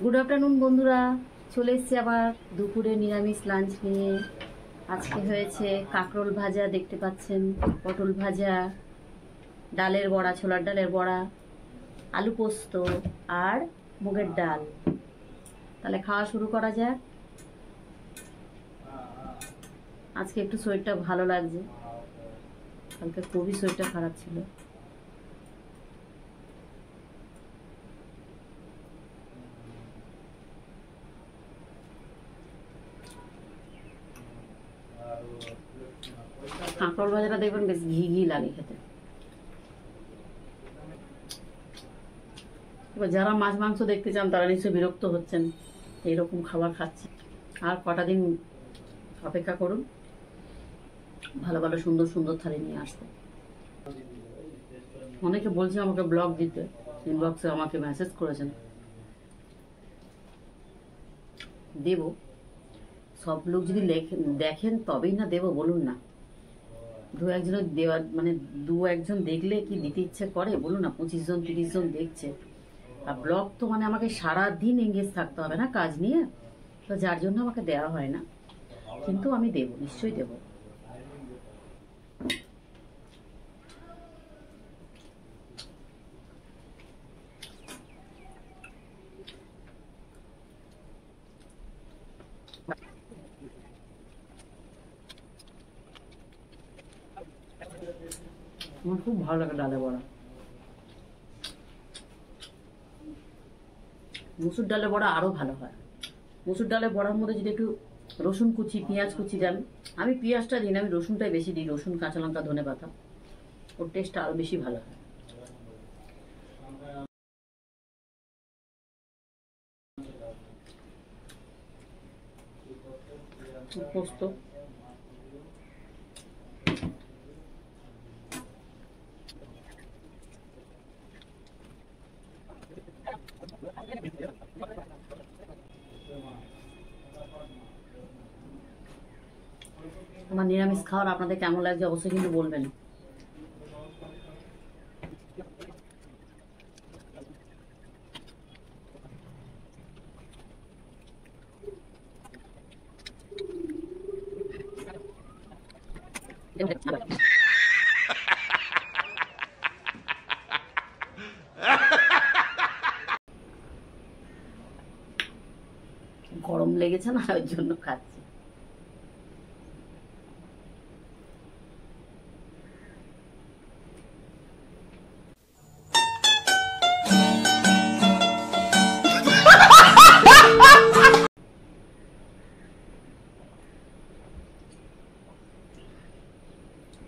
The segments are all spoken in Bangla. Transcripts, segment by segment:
গুড আফটারনুন বন্ধুরা, চলে এসেছি আবার দুপুরে নিরামিষ লাঞ্চ নিয়ে। আজকে হয়েছে কাঁকরোল ভাজা, দেখতে পাচ্ছেন, পটল ভাজা, ডালের বড়া, ছোলার ডালের বড়া, আলু পোস্ত আর মুগের ডাল। তাহলে খাওয়া শুরু করা যাক। আজকে একটু শরীরটা ভালো লাগছে, কালকে খুবই শরীরটা খারাপ ছিল। কাঁকরোল ভাজাটা দেখবেন বেশ ঘি ঘি লাগে খেতে। এবার যারা মাছ মাংস দেখতে চান তারা নিশ্চয়ই বিরক্ত হচ্ছেন, এইরকম খাবার খাচ্ছে। আর কটা দিন অপেক্ষা করুন, ভালো ভালো সুন্দর সুন্দর থালি নিয়ে আসবে। অনেকে বলছে আমাকে ব্লগ দিতে, ইনবক্সে আমাকে মেসেজ করেছেন, দেব। সব লোক যদি দেখেন তবেই না দেব, বলুন না। দু একজনের দেওয়ার মানে দু একজন দেখলে কি দিতে ইচ্ছে করে বলুন না? 25 জন 30 জন দেখছে। আর ব্লগ তো মানে আমাকে সারাদিন এঙ্গেজ থাকতে হবে না কাজ নিয়ে, তো যার জন্য আমাকে দেওয়া হয় না। কিন্তু আমি দেব, নিশ্চয়ই দেব। আমার খুব ভালো লাগে ডালে বড়া। মুসুর ডালের বড়া আরো ভালো হয়। মুসুর ডালের বড়ার মধ্যে যদি একটু রসুন কুচি, পেঁয়াজ কুচি দেন। আমি পেঁয়াজটা দিই না, আমি রসুনটাই বেশি দিই। রসুন, কাঁচা লঙ্কা, ধনে পাতা, ওর টেস্টটা আরো বেশি ভালো হয়। পোস্ত, আমার নিরামিষ খাওয়ার আপনাদের কেমন লাগছে অবশ্যই কিন্তু বলবেন। গরম লেগেছে না, ওই জন্য খাচ্ছি।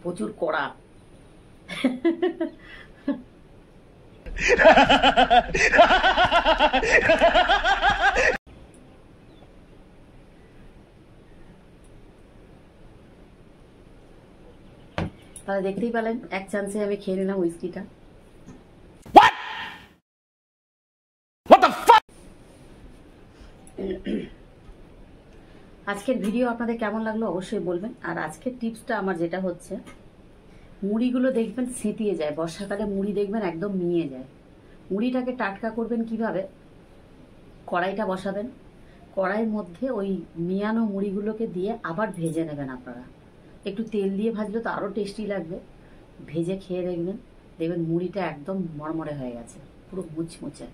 প্রচুর কড়া। তাহলে দেখতেই পেলেন, এক চান্সে আমি খেয়ে নিলাম উইস্কিটা। আজকের ভিডিও আপনাদের কেমন লাগলো অবশ্যই বলবেন। আর আজকের টিপসটা আমার যেটা হচ্ছে, মুড়িগুলো দেখবেন সেঁতিয়ে যায়, বর্ষাকালে মুড়ি দেখবেন একদম মিয়ে যায়। মুড়িটাকে টাটকা করবেন কিভাবে? কড়াইটা বসাবেন, কড়াইয়ের মধ্যে ওই মিয়ানো মুড়িগুলোকে দিয়ে আবার ভেজে নেবেন। আপনারা একটু তেল দিয়ে ভাজলে তো আরও টেস্টি লাগবে। ভেজে খেয়ে দেখবেন, দেখবেন মুড়িটা একদম মরমরে হয়ে গেছে, পুরো মুচমুচে।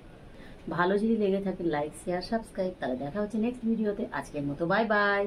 ভালো যদি লেগে থাকে লাইক, শেয়ার, সাবস্ক্রাইব। তাহলে দেখা হচ্ছে নেক্সট ভিডিওতে। আজকের মতো বাই বাই।